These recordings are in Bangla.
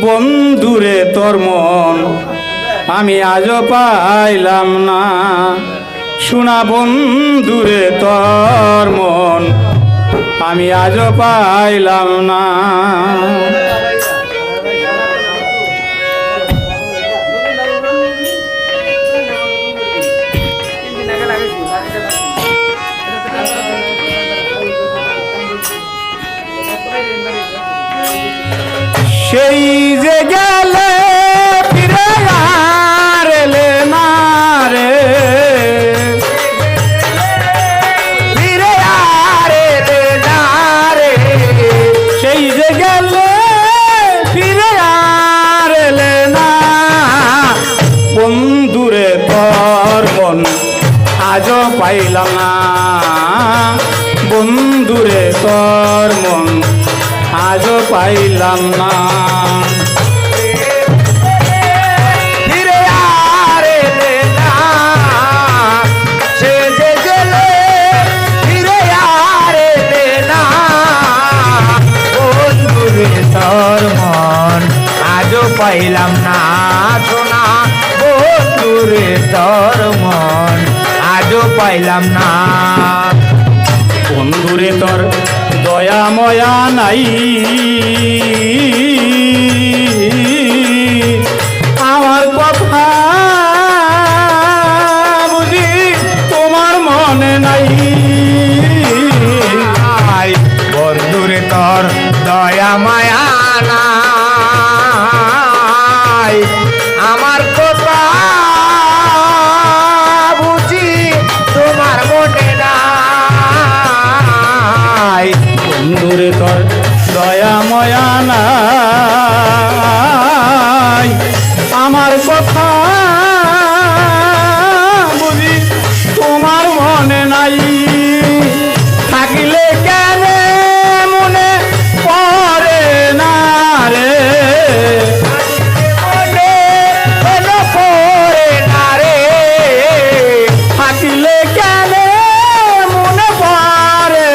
বন্ধুরে তোর মন আমি আজও পাইলাম না, শোনা বন্ধুরে তোর মন আমি আজও পাইলাম না। সেই যে গেলে ফিরে আর এলে না রে, ফিরে আর এলে না রে, সেই যে গেলে ফিরে আর এলে না, বন্ধুরে তোর মন আজও পাইলাম না, বন্ধুরে তোর মন আজও পাইলাম না। ফিরে আর এলে না, সে যে গেলে ফিরে আর এলে না, বন্ধুরে তোর মন আজও পাইলাম না, সোনা বন্ধুরে তোর মন আজও পাইলাম না। বন্ধুরে তোর দয়া ময়া নাই, আমার কথা বুঝি তোমার মনে নাই, বন্ধুরে তোর দয়া মায়া নাই, আমার কথা বুঝি তোমার মনে নাই, বন্ধুরে তোর দয়া ময়া নাই, আমার কথা বুঝি তোমার মনে নাই, থাকিলে কেন মনে পড়ে না রে, মনে পড়ে না রে, থাকিলে কেন মনে পড়ে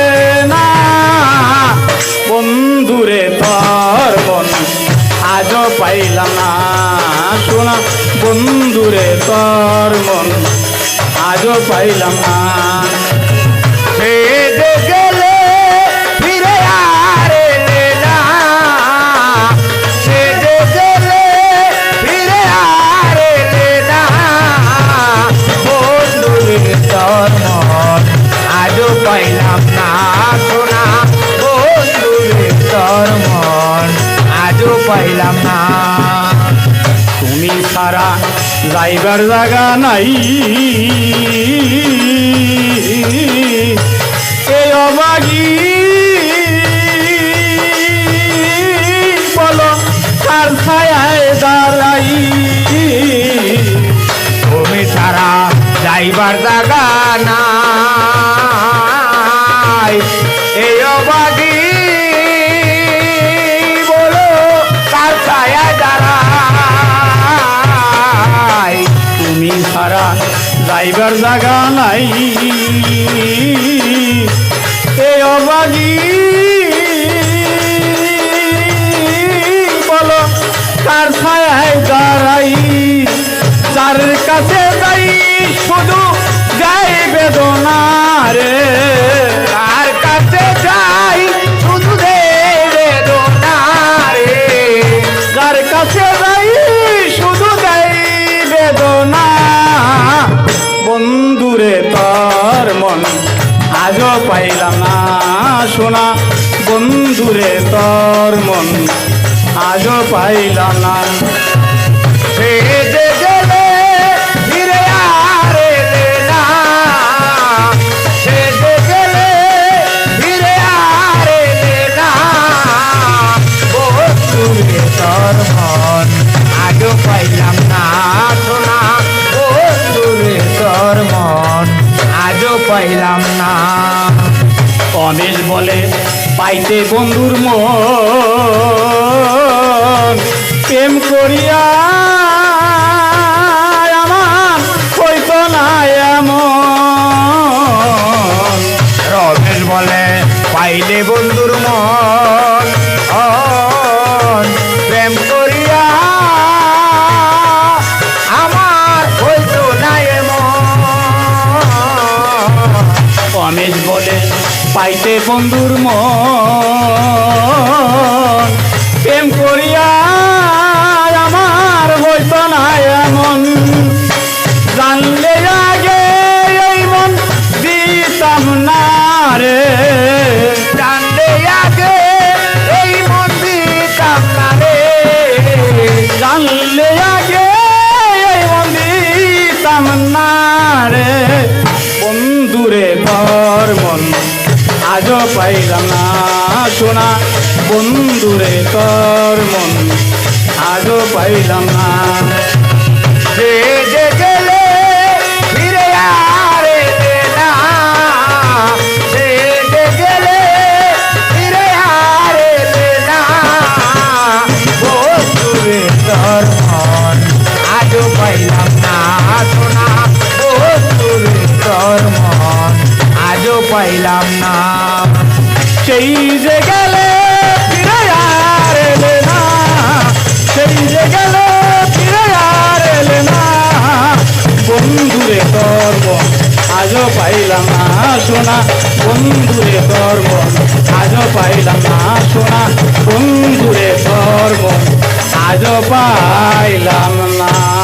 না, বন্ধুরে তোর মন আজও পাইলাম না, শোনা বন্ধুরে তোর মন আজও পাইলাম না। সে যে গেলে ফিরে আর এলে না, সে যে গেলে ফিরে আর এলে না, বন্ধুরে তোর মন আজও পাইলাম না, সোনা বন্ধুরে তোর মন আজও পাইলাম না। তুমি সারা যাইবার জায়গা নাই, এই অবাগী বলো কার ছায়ায় দাঁড়াই, তুমি সারা যাইবার জায়গা নাই, এই অবাগী বলো কার ছায়ায় দাঁড়াই, তুমি সারা যাইবার জায়গা নাই, এই অবাগী বলো কার ছায়ায় দাঁড়াই, যার কাছে যাই শুধু যাই বেদনা রে, কার কাছে যাই শুধু বেদনা রে, যার কাছে যাই শুধু যাই বেদনা, বন্ধুরে তোর মন আজও পাইলাম না, শোনা বন্ধুরে তোর মন আজও পাইলাম না। সে যে গেলে ফিরে আর এলে না, সে যে গেলে ফিরে আর এলে না, বন্ধুরে তোর মন আজও পাইলাম না, সোনা বন্ধুরে তোর মন আজও পাইলাম না। অনেক বলে পাইতে বন্ধুর মন, প্রেম করিয়া আমার হইতো না এমন, রমেশ বলে পাইলে বন্ধুর মন, প্রেম করিয়া আছে বন্ধুর মন প্রেম করিয়া আমার হইত না এমন জানলে আগে এই মন দিতাম না রে জানলে আগে এই মন দিতাম না রে জানলে আগে এই মন দিতাম না রে বন্ধুরে তোর মন আজও পাইলাম না শোনা বন্ধুরে তোর মন আজও পাইলাম না সে যে গেলে ফিরে আর এলে না সে যে গেলে ফিরে আর এলে না বন্ধুরে তোর মন আজও পাইলাম না সোনা বন্ধুরে তোর মন আজও পাইলাম না সেই যে গেলে ফিরে আর এলে না সেই যে গেলে ফিরে আর এলে না বন্ধুরে তোর মন আজও পাইলাম না শোনা বন্ধুরে তোর মন আজও পাইলাম না শোনা বন্ধুরে তোর মন আজও পাইলাম না